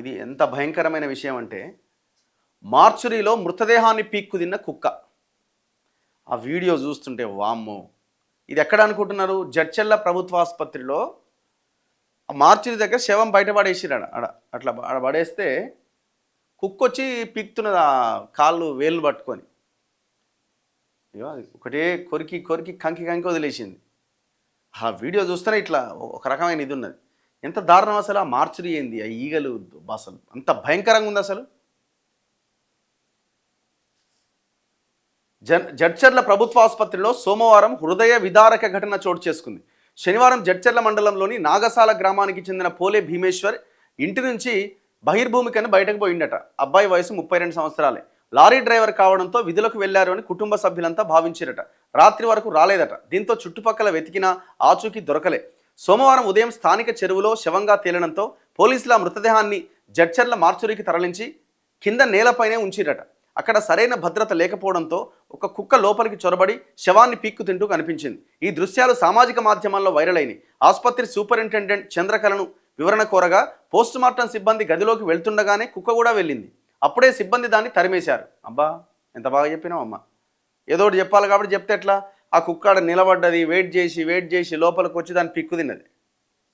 ఇది ఎంత భయంకరమైన విషయం అంటే మార్చురీలో మృతదేహాన్ని పీక్కు తిన్న కుక్క. ఆ వీడియో చూస్తుంటే వామ్మో! ఇది ఎక్కడ అనుకుంటున్నారు? జడ్చర్ల ప్రభుత్వ ఆసుపత్రిలో ఆ మార్చురీ దగ్గర శవం బయట పడేసిర్రు ఆడ. అట్లా ఆడ పడేస్తే కుక్కొచ్చి పీకుతున్నది ఆ కాళ్ళు వేళ్ళు పట్టుకొని. ఇగో అది ఒకటే కొరికి కొరికి కంకి కంకి వదిలేసింది. ఆ వీడియో చూస్తేనే ఇట్లా ఒక రకమైన ఇది ఉన్నది. ఎంత దారుణం అసలు! ఆ మార్చురీ ఏంది, ఆ ఈగలు అసలు అంత భయంకరంగా ఉంది అసలు. జడ్చర్ల ప్రభుత్వ ఆసుపత్రిలో సోమవారం హృదయ విదారక ఘటన చోటు చేసుకుంది. శనివారం జడ్చర్ల మండలంలోని నాగసాల గ్రామానికి చెందిన పోలే భీమేశ్వర్ ఇంటి నుంచి బహిర్భూమికని బయటకు పోయిండట. అబ్బాయి వయసు 32 సంవత్సరాలే. లారీ డ్రైవర్ కావడంతో విధులకు వెళ్లారు అని కుటుంబ సభ్యులంతా భావించారట. రాత్రి వరకు రాలేదట. దీంతో చుట్టుపక్కల వెతికినా ఆచూకీ దొరకలే. సోమవారం ఉదయం స్థానిక చెరువులో శవంగా తేలడంతో పోలీసుల మృతదేహాన్ని జడ్చర్ల మార్చురీకి తరలించి కింద నేలపైనే ఉంచిరట. అక్కడ సరైన భద్రత లేకపోవడంతో ఒక కుక్క లోపలికి చొరబడి శవాన్ని పీక్కు తింటూ కనిపించింది. ఈ దృశ్యాలు సామాజిక మాధ్యమాల్లో వైరల్ అయినాయి. ఆసుపత్రి సూపరింటెండెంట్ చంద్రకళను వివరణ కోరగా పోస్టుమార్టం సిబ్బంది గదిలోకి వెళ్తుండగానే కుక్క కూడా వెళ్ళింది. అప్పుడే సిబ్బంది దాన్ని తరిమేశారు. అబ్బా, ఎంత బాగా చెప్పినావు అమ్మ! ఏదో ఒకటి చెప్పాలి కాబట్టి చెప్తే ఎట్లా? ఆ కుక్క ఆడ నిలబడ్డది, వెయిట్ చేసి లోపలికి వచ్చి దాన్ని పిక్కు తిన్నది.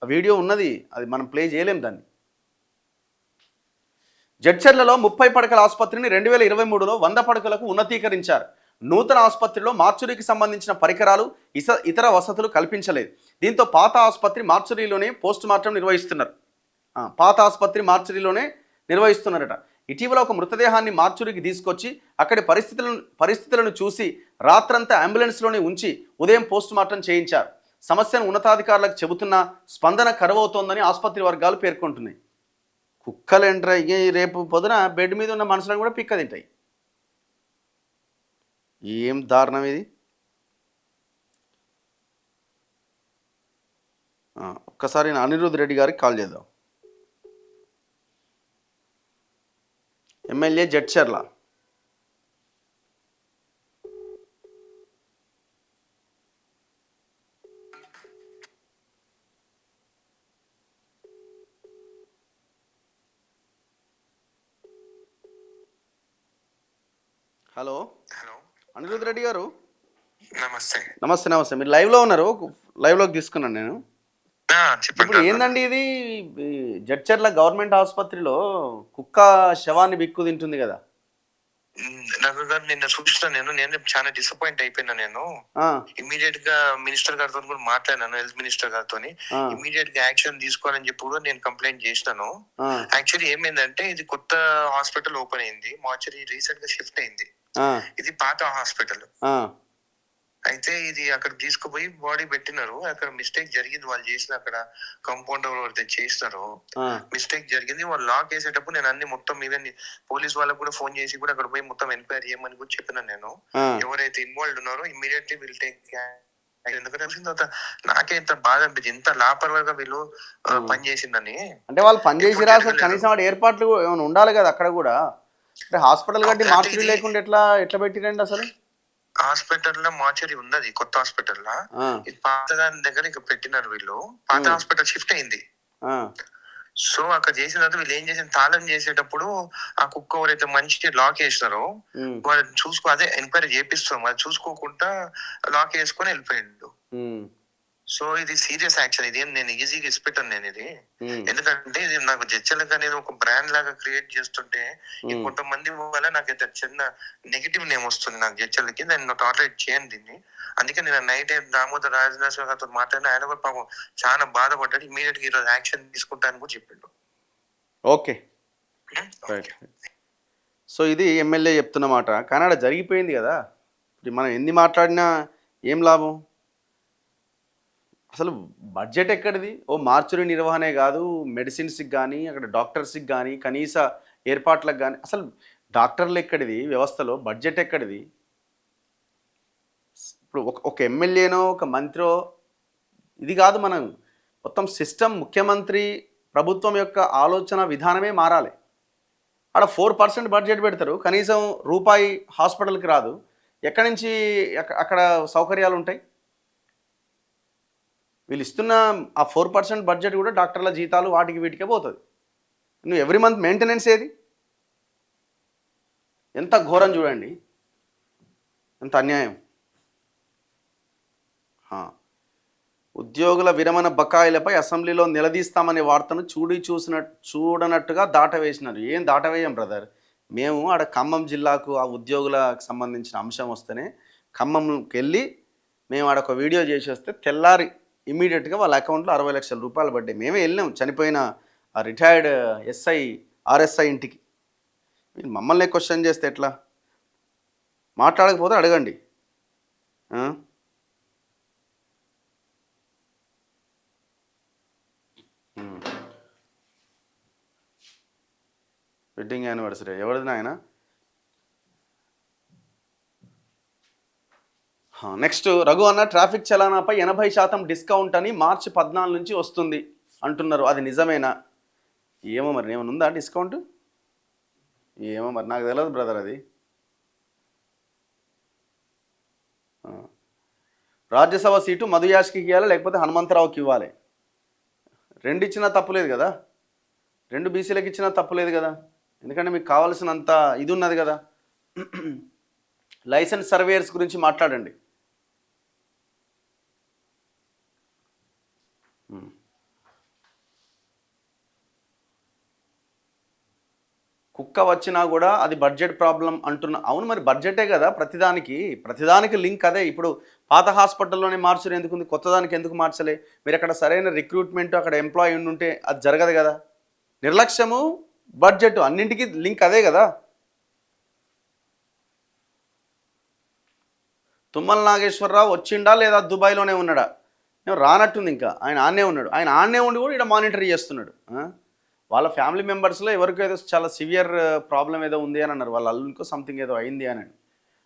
ఆ వీడియో ఉన్నది, అది మనం ప్లే చేయలేం దాన్ని. జడ్చర్లలో 30 పడకల ఆసుపత్రిని 2023లో 100 పడకలకు ఉన్నతీకరించారు. నూతన ఆసుపత్రిలో మార్చురీకి సంబంధించిన పరికరాలు, ఇతర వసతులు కల్పించలేదు. దీంతో పాత ఆసుపత్రి మార్చురీలోనే పోస్టుమార్టం నిర్వహిస్తున్నారట. ఇటీవల ఒక మృతదేహాన్ని మార్చురీకి తీసుకొచ్చి అక్కడి పరిస్థితులను చూసి రాత్రంతా అంబులెన్స్లోనే ఉంచి ఉదయం పోస్టుమార్టం చేయించారు. సమస్యను ఉన్నతాధికారులకు చెబుతున్నా స్పందన కరువవుతోందని ఆసుపత్రి వర్గాలు పేర్కొంటున్నాయి. కుక్కలు ఎంటర్ అయ్యి రేపు పొద్దున బెడ్ మీద ఉన్న మనుషులను కూడా పిక్క తింటాయి. ఏం దారుణం ఇది! ఒక్కసారి అనిరుద్ రెడ్డి గారికి కాల్ చేద్దాం. MLA Jadcherla. Hello hello Anirudh Reddy గారు, నమస్తే. నమస్తే. మీరు లైవ్లో ఉన్నారు, లైవ్లోకి తీసుకున్నాను నేను. ఇప్పుడు చెప్పండి. ఏందండి ఇది? జడ్చర్ల గవర్నమెంట్ ఆసుపత్రిలో కుక్క శవాన్ని బిక్కు తింటుంది కదా? నాకు నిన్న చూసిన నేను చాలా డిసప్పాయింట్ అయిపోయినా. నేను ఇమీడియట్ గా మినిస్టర్ గారితో కూడా మాట్లాడినాను, హెల్త్ మినిస్టర్ గారితో. ఇమీడియట్ గా యాక్షన్ తీసుకోవాలని చెప్పి కూడా నేను కంప్లైంట్ చేసినాను. యాక్చువల్లీ ఏమైందంటే, ఇది కొత్త హాస్పిటల్ ఓపెన్ అయింది, మార్చరీ రీసెంట్ గా షిఫ్ట్ అయింది. ఇది పాత హాస్పిటల్. అయితే ఇది అక్కడ తీసుకుపోయి బాడీ పెట్టినారు. అక్కడ మిస్టేక్ జరిగింది, వాళ్ళు చేసిన అక్కడ కంపౌండర్ ఎవరైతే చేసినారో మిస్టేక్ జరిగింది. వాళ్ళు లాక్ వేసేటప్పుడు నేను అన్ని మొత్తం ఈవెన్ పోలీస్ వాళ్ళకు కూడా ఫోన్ చేసి కూడా అక్కడ పోయి మొత్తం ఎంక్వైరీ చేయమని కూడా చెప్పినాను నేను. ఎవరైతే ఇన్వాల్వ్ ఉన్నారో ఇమ్మీడియట్లీ విల్ టేక్. ఎందుకంటే తర్వాత నాకే ఇంత బాధ అనిపించింది, ఇంత లాపర్వాగా వీళ్ళు పని చేసిందని. అంటే వాళ్ళు పని చేసిరా అసలు? కనీసం వాడు ఏర్పాట్లు ఏమైనా ఉండాలి కదా అక్కడ కూడా. అంటే హాస్పిటల్ కట్టి మార్చురీ లేకుండా ఎట్లా పెట్టిరండి అసలు? హాస్పిటల్ లో మార్చరీ ఉన్నది, కొత్త హాస్పిటల్ లా. ఇది పాత దాని దగ్గర ఇక పెట్టినారు వీళ్ళు. పాత హాస్పిటల్ షిఫ్ట్ అయింది. సో అక్కడ చేసిన తర్వాత వీళ్ళు ఏం చేసిన, తాళం చేసేటప్పుడు ఆ కుక్క ఎవరైతే మనిషికి లాక్ వేసినారో వాళ్ళు అదే ఎంక్వైరీ చేపిస్తున్నాం, అది చూసుకోకుండా లాక్ వేసుకొని వెళ్ళిపోయిండు. సో ఇది సీరియస్ యాక్షన్. ఇది నేను ఈజీగా ఇచ్చిపెట్టాను నేను ఇది. ఎందుకంటే ఇది నాకు జడ్చర్లకు అనేది ఒక బ్రాండ్ లాగా క్రియేట్ చేస్తుంటే ఈ కొంతమంది వల్ల నాకు చిన్న నెగిటివ్ నేమ్ వస్తుంది నాకు జడ్చర్లకి. నేను టాలరేట్ చేయను దీన్ని. అందుకే నేను నైట్ దామోదర్ రాజనరసింహ గారితో మాట్లాడిన, ఆయన కూడా పాపం చాలా బాధపడ్డాడు. ఇమీడియట్ గా ఈరోజు యాక్షన్ తీసుకుంటానని కూడా చెప్పిండు. ఓకే, సో ఇది ఎమ్మెల్యే చెప్తున్న మాట. కానీ జరిగిపోయింది కదా, మనం ఎన్ని మాట్లాడినా ఏం లాభం? అసలు బడ్జెట్ ఎక్కడిది? ఓ మార్చురీ నిర్వహణే కాదు, మెడిసిన్స్కి కానీ అక్కడ డాక్టర్స్కి కానీ కనీస ఏర్పాట్లకు కానీ అసలు డాక్టర్లు ఎక్కడిది? వ్యవస్థలో బడ్జెట్ ఎక్కడిది? ఇప్పుడు ఒక ఎమ్మెల్యేనో ఒక మంత్రో ఇది కాదు, మనం మొత్తం సిస్టమ్, ముఖ్యమంత్రి ప్రభుత్వం యొక్క ఆలోచన విధానమే మారాలి. అక్కడ 4% బడ్జెట్ పెడతారు, కనీసం రూపాయి హాస్పిటల్కి రాదు. ఎక్కడి నుంచి అక్కడ సౌకర్యాలు ఉంటాయి? వీళ్ళు ఇస్తున్న ఆ 4% బడ్జెట్ కూడా డాక్టర్ల జీతాలు వాటికి వీటికే పోతుంది. నువ్వు ఎవ్రీ మంత్ మెయింటెనెన్స్ ఏది? ఎంత ఘోరం చూడండి, ఎంత అన్యాయం. ఉద్యోగుల విరమణ బకాయిలపై అసెంబ్లీలో నిలదీస్తామనే వార్తను చూడనట్టుగా దాటవేసినారు. ఏం దాటవేయం బ్రదర్, మేము ఆడ ఖమ్మం జిల్లాకు ఆ ఉద్యోగులకు సంబంధించిన అంశం వస్తేనే ఖమ్మంకి వెళ్ళి మేము ఆడ ఒక వీడియో చేసి వస్తే తెల్లారి ఇమీడియట్గా వాళ్ళ అకౌంట్లో 60 లక్షల రూపాయలు పడ్డాయి. మేమే వెళ్ళినాం చనిపోయిన ఆ రిటైర్డ్ ఆర్ఎస్ఐ ఇంటికి. మీరు మమ్మల్ని క్వశ్చన్ చేస్తే ఎట్లా? మాట్లాడకపోతే అడగండి. వెడ్డింగ్ యానివర్సరీ ఎవరిది నాయన? నెక్స్ట్ రఘు అన్న, ట్రాఫిక్ చలానాపై 80% డిస్కౌంట్ అని మార్చి 14 నుంచి వస్తుంది అంటున్నారు, అది నిజమేనా? ఏమో మరి, ఏమైనా ఉందా డిస్కౌంట్? ఏమో మరి, నాకు తెలియదు బ్రదర్ అది. రాజ్యసభ సీటు మధుయాష్కి ఇవ్వాలి లేకపోతే హనుమంతరావుకి ఇవ్వాలి? రెండు ఇచ్చినా తప్పులేదు కదా, రెండు బీసీలకు ఇచ్చినా తప్పులేదు కదా, ఎందుకంటే మీకు కావాల్సినంత ఇది ఉన్నది కదా. లైసెన్స్ సర్వేయర్స్ గురించి మాట్లాడండి. కుక్క వచ్చినా కూడా అది బడ్జెట్ ప్రాబ్లం అంటున్నా. అవును మరి, బడ్జెటే కదా ప్రతిదానికి లింక్ అదే. ఇప్పుడు పాత హాస్పిటల్లోనే మార్చరు ఎందుకు, కొత్త దానికి ఎందుకు మార్చలే? మీరు అక్కడ సరైన రిక్రూట్మెంట్, అక్కడ ఎంప్లాయీ ఉంటే అది జరగదు కదా. నిర్లక్ష్యము, బడ్జెట్ అన్నింటికి లింక్ అదే కదా. తుమ్మల నాగేశ్వరరావు వచ్చిండా లేదా దుబాయ్లోనే ఉన్నాడా? రానట్టుంది, ఇంకా ఆయన ఆన్నే ఉన్నాడు. ఆయన ఆన్నే ఉండి కూడా ఇక్కడ మానిటర్ చేస్తున్నాడు. వాళ్ళ ఫ్యామిలీ మెంబర్స్లో ఎవరికో ఏదో చాలా సివియర్ ప్రాబ్లం ఏదో ఉంది అని అన్నారు, వాళ్ళ అల్లునికో సంథింగ్ ఏదో అయింది అని.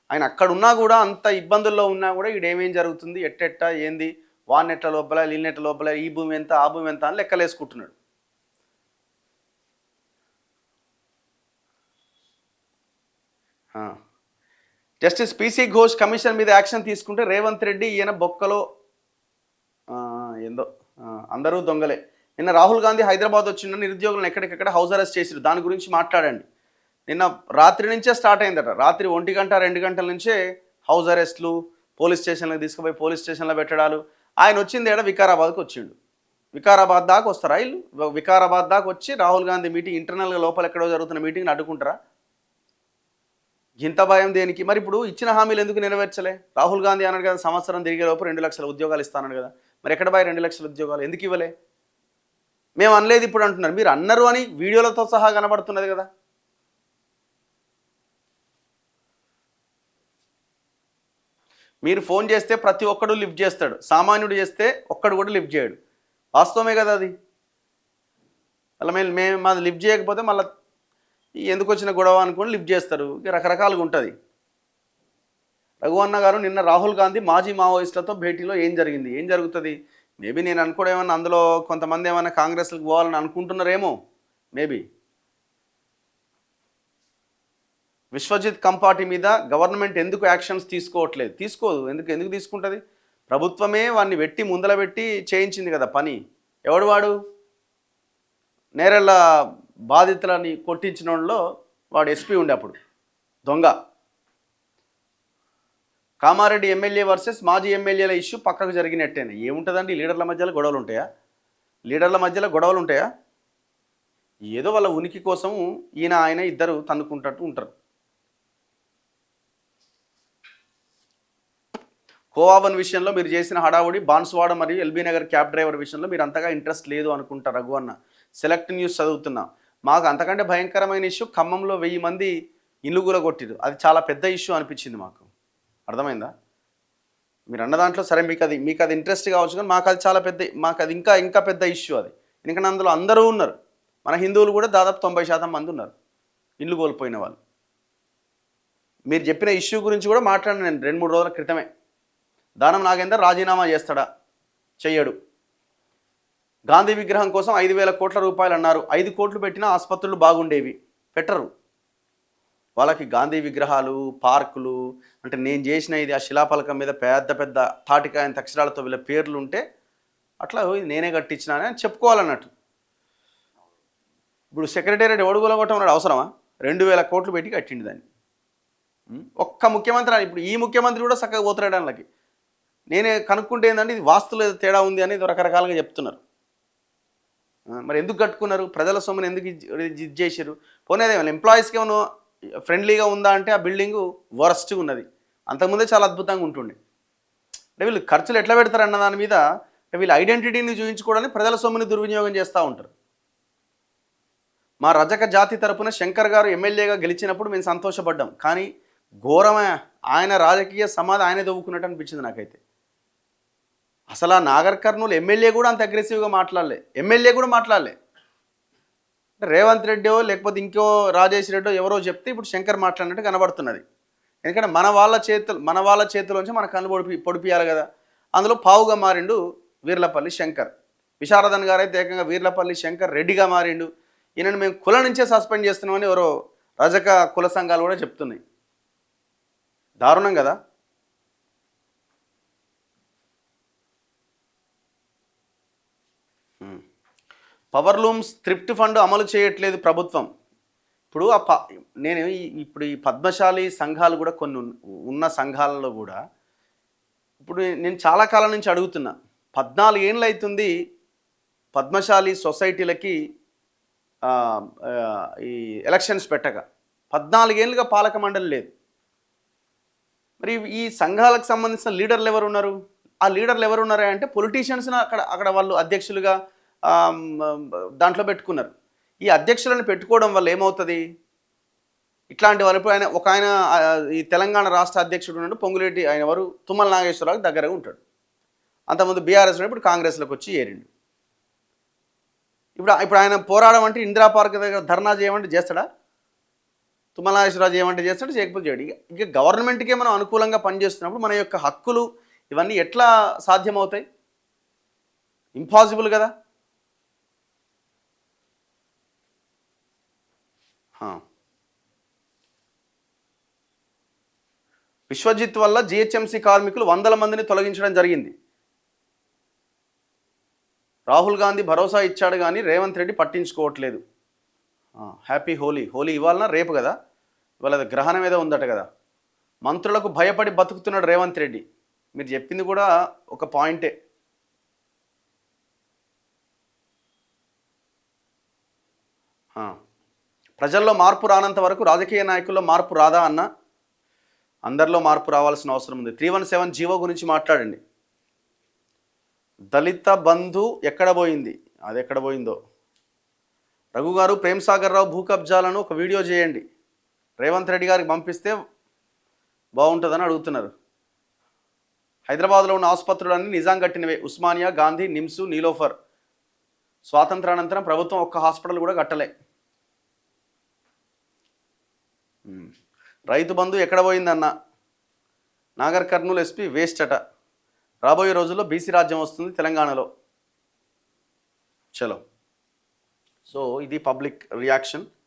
ఆయన అక్కడ ఉన్నా కూడా, అంత ఇబ్బందుల్లో ఉన్నా కూడా ఈడేమేం జరుగుతుంది, ఎట్టెట్టా ఏంది, వాన్నెట్ల లోపల వీళ్ళనెట్ల లోపల, ఈ భూమి ఎంత ఆ భూమి ఎంత అని లెక్కలేసుకుంటున్నాడు. జస్టిస్ పీసీ ఘోష్ కమిషన్ మీద యాక్షన్ తీసుకుంటే రేవంత్ రెడ్డి ఈయన బొక్కలో ఏందో అందరూ దొంగలే. నిన్న రాహుల్ గాంధీ హైదరాబాద్ వచ్చిన నిరుద్యోగులను ఎక్కడికెక్కడ హౌస్ అరెస్ట్ చేసిరు, దాని గురించి మాట్లాడండి. నిన్న రాత్రి నుంచే స్టార్ట్ అయిందట, రాత్రి 1 గంట 2 గంటల నుంచే హౌస్ అరెస్ట్లు, పోలీస్ స్టేషన్లకు తీసుకుపోయి పోలీస్ స్టేషన్లో పెట్టడాలు. ఆయన వచ్చింది ఏడ వికారాబాద్కి వచ్చిండు. వికారాబాద్ దాకా వస్తారా వీళ్ళు? వికారాబాద్ దాకా వచ్చి రాహుల్ గాంధీ మీటింగ్, ఇంటర్నల్గా లోపల ఎక్కడో జరుగుతున్న మీటింగ్ని అడ్డుకుంటారా? ఇంత భయం దేనికి? మరి ఇప్పుడు ఇచ్చిన హామీలు ఎందుకు నెరవేర్చలే? రాహుల్ గాంధీ అన్నాడు కదా, సంవత్సరం తిరిగే లోపు 2 లక్షల ఉద్యోగాలు ఇస్తానన్నాడు కదా, మరి ఎక్కడ బాయ్ 2 లక్షల ఉద్యోగాలు ఎందుకు ఇవ్వలే? మేము అనలేదు ఇప్పుడు అంటున్నారు, మీరు అన్నారు అని వీడియోలతో సహా కనబడుతున్నది కదా. మీరు ఫోన్ చేస్తే ప్రతి ఒక్కడు లిఫ్ట్ చేస్తాడు, సామాన్యుడు చేస్తే ఒక్కడు కూడా లిఫ్ట్ చేయడు. వాస్తవమే కదా అది. అలా మేము మాది లిఫ్ట్ చేయకపోతే మళ్ళీ ఎందుకు వచ్చిన గొడవ అనుకొని లిఫ్ట్ చేస్తారు, రకరకాలుగా ఉంటుంది. రఘువన్న గారు, నిన్న రాహుల్ గాంధీ మాజీ మావోయిస్టులతో భేటీలో ఏం జరిగింది? ఏం జరుగుతుంది? మేబీ నేను అనుకోవడం ఏమన్నా, అందులో కొంతమంది ఏమైనా కాంగ్రెస్కి పోవాలని అనుకుంటున్నారేమో మేబీ. విశ్వజిత్ కంపాటి మీద గవర్నమెంట్ ఎందుకు యాక్షన్స్ తీసుకోవట్లేదు? తీసుకోదు. ఎందుకు తీసుకుంటుంది? ప్రభుత్వమే వాడిని పెట్టి ముందల పెట్టి చేయించింది కదా పని. ఎవడు వాడు? నేరెళ్ళ బాధితులని కొట్టించిన వాళ్ళలో వాడు ఎస్పీ ఉండే అప్పుడు, దొంగ. కామారెడ్డి ఎమ్మెల్యే వర్సెస్ మాజీ ఎమ్మెల్యేల ఇష్యూ పక్కకు జరిగినట్టేనా? ఏముంటుందండి, లీడర్ల మధ్యలో గొడవలు ఉంటాయా? ఏదో వాళ్ళ ఉనికి కోసం ఈయన ఆయన ఇద్దరు తన్నుకుంటట్టు ఉంటారు. కోవాబన్ విషయంలో మీరు చేసిన హడావుడి, బాన్స్వాడ మరియు ఎల్బీ నగర్ క్యాబ్ డ్రైవర్ విషయంలో మీరు అంతగా ఇంట్రెస్ట్ లేదు అనుకుంటా రఘు అన్న. సెలెక్ట్ న్యూస్ చదువుతున్నా. మాకు అంతకంటే భయంకరమైన ఇష్యూ ఖమ్మంలో 1000 మంది ఇల్లు కూలగొట్టిరు. అది చాలా పెద్ద ఇష్యూ అనిపించింది మాకు. అర్థమైందా? మీరు అన్న దాంట్లో సరే మీకు అది ఇంట్రెస్ట్ కావచ్చు, కానీ మాకు అది చాలా పెద్ద, మాకు అది ఇంకా పెద్ద ఇష్యూ అది. ఎందుకంటే అందులో అందరూ ఉన్నారు. మన హిందువులు కూడా దాదాపు 90% మంది ఉన్నారు ఇల్లు కోల్పోయిన వాళ్ళు. మీరు చెప్పిన ఇష్యూ గురించి కూడా మాట్లాడిన నేను 2-3 రోజుల క్రితమే. దానం నాగేందర్ రాజీనామా చేస్తాడా? చెయ్యడు. గాంధీ విగ్రహం కోసం 5,000 కోట్ల రూపాయలు అన్నారు. 5 కోట్లు పెట్టినా ఆసుపత్రులు బాగుండేవి, పెట్టరు. వాళ్ళకి గాంధీ విగ్రహాలు, పార్కులు అంటే నేను చేసిన ఇది, ఆ శిలాపలకం మీద పెద్ద పెద్ద తాటికాయంత అక్షరాలతో వీళ్ళ పేర్లు ఉంటే అట్లా నేనే కట్టించినా అని చెప్పుకోవాలన్నట్టు. ఇప్పుడు సెక్రటేరియట్ ఎవడు కూలగొట్టమన్నాడు అవసరమా? 2000 కోట్లు పెట్టి కట్టిండు దాన్ని. ఒక్క ముఖ్యమంత్రి ఇప్పుడు ఈ ముఖ్యమంత్రి కూడా చక్కగా పోతున్నాడు దానికి. నేనే కనుక్కుంటే ఏంటంటే ఇది వాస్తులో ఏదో తేడా ఉంది అనేది రకరకాలుగా చెప్తున్నారు. మరి ఎందుకు కట్టుకున్నారు? ప్రజల సొమ్మును ఎందుకు ఇది చేశారు? పోనీ ఎంప్లాయీస్కి ఏమైనా ఫ్రెండ్లీగా ఉందా అంటే ఆ బిల్డింగు వరస్ట్గా ఉన్నది. అంతకుముందే చాలా అద్భుతంగా ఉంటుండే. అంటే వీళ్ళు ఖర్చులు ఎట్లా పెడతారు అన్న దాని మీద వీళ్ళ ఐడెంటిటీని చూపించుకోవడానికి ప్రజల సొమ్ముని దుర్వినియోగం చేస్తూ ఉంటారు. మా రజక జాతి తరపున శంకర్ గారు ఎమ్మెల్యేగా గెలిచినప్పుడు మేము సంతోషపడ్డాం. కానీ ఘోరమే ఆయన రాజకీయ సమాధి ఆయనే దవ్వుకున్నట్టు అనిపించింది నాకైతే. అసలు ఆ నాగర్ కర్నూలు ఎమ్మెల్యే కూడా అంత అగ్రెసివ్గా మాట్లాడలే. ఎమ్మెల్యే కూడా మాట్లాడలే. రేవంత్ రెడ్డో లేకపోతే ఇంకో రాజేష్ రెడ్డో ఎవరో చెప్తే ఇప్పుడు శంకర్ మాట్లాడినట్టు కనబడుతున్నది. ఎందుకంటే మన వాళ్ళ చేతిలోంచి మన కళ్ళు పొడిపియాలి కదా. అందులో పావుగా మారిండు వీర్లపల్లి శంకర్. విశారదన్ గారు అయితే ఏకంగా వీర్లపల్లి శంకర్ రెడ్డిగా మారిండు. ఈయనను మేము కుల నుంచే సస్పెండ్ చేస్తున్నామని ఎవరో రజక కుల సంఘాలు కూడా చెప్తున్నాయి. దారుణం కదా. పవర్ లూమ్స్ థ్రిఫ్ట్ ఫండ్ అమలు చేయట్లేదు ప్రభుత్వం. ఇప్పుడు నేను ఇప్పుడు ఈ పద్మశాలి సంఘాలు కూడా కొన్ని ఉన్న సంఘాలలో కూడా ఇప్పుడు నేను చాలా కాలం నుంచి అడుగుతున్నా. 14 ఏళ్ళు అవుతుంది పద్మశాలి సొసైటీలకి ఈ ఎలక్షన్స్ పెట్టక. 14 ఏళ్ళుగా పాలక మండలి లేదు. మరి ఈ సంఘాలకు సంబంధించిన లీడర్లు ఎవరు ఉన్నారు? ఆ లీడర్లు ఎవరు ఉన్నారా అంటే పొలిటీషియన్స్ని అక్కడ వాళ్ళు అధ్యక్షులుగా దాంట్లో పెట్టుకున్నారు. ఈ అధ్యక్షులను పెట్టుకోవడం వల్ల ఏమవుతుంది? ఇట్లాంటి వాళ్ళు ఇప్పుడు ఆయన ఈ తెలంగాణ రాష్ట్ర అధ్యక్షుడు ఉన్నాడు పొంగులేటి, ఆయన ఎవరు తుమ్మల నాగేశ్వరరావు దగ్గరగా ఉంటాడు. అంతకుముందు బీఆర్ఎస్ ఇప్పుడు కాంగ్రెస్లోకి వచ్చి ఏరిండు. ఇప్పుడు ఆయన పోరాడడం అంటే ఇందిరా పార్క్ దగ్గర ధర్నా చేయమంటే చేస్తాడా? తుమ్మల నాగేశ్వరరావు చేయమంటే చేస్తాడు, చేయకపోతే చేయడు. ఇక గవర్నమెంట్కే మనం అనుకూలంగా పనిచేస్తున్నప్పుడు మన యొక్క హక్కులు ఇవన్నీ ఎట్లా సాధ్యమవుతాయి? ఇంపాసిబుల్ కదా. విశ్వజిత్ వల్ల జిహెచ్ఎంసీ కార్మికులు 100 మందిని తొలగించడం జరిగింది. రాహుల్ గాంధీ భరోసా ఇచ్చాడు కానీ రేవంత్ రెడ్డి పట్టించుకోవట్లేదు. హ్యాపీ హోలీ ఇవాళ రేపు కదా, ఇవాళ గ్రహణం ఏదో ఉందట కదా. మంత్రులకు భయపడి బతుకుతున్నాడు రేవంత్ రెడ్డి. మీరు చెప్పింది కూడా ఒక పాయింటే. ప్రజల్లో మార్పు రానంత వరకు రాజకీయ నాయకుల్లో మార్పు రాదా అన్న? అందరిలో మార్పు రావాల్సిన అవసరం ఉంది. 317 జీవో గురించి మాట్లాడండి. దళిత బంధు ఎక్కడ పోయింది? అది ఎక్కడ పోయిందో. రఘు గారు ప్రేమ్ సాగర్ రావు భూ కబ్జాలను ఒక వీడియో చేయండి, రేవంత్ రెడ్డి గారికి పంపిస్తే బాగుంటుందని అడుగుతున్నారు. హైదరాబాద్లో ఉన్న ఆసుపత్రులన్నీ నిజాం కట్టినవే. ఉస్మానియా, గాంధీ, నిమ్స్, నీలోఫర్. స్వాతంత్రానంతరం ప్రభుత్వం ఒక్క హాస్పిటల్ కూడా కట్టలే. రైతు బంధు ఎక్కడ పోయిందన్న? నాగర్ కర్నూలు ఎస్పీ వేస్ట్ అట. రాబోయే రోజుల్లో బీసీ రాజ్యం వస్తుంది తెలంగాణలో. చలో, సో ఇది పబ్లిక్ రియాక్షన్.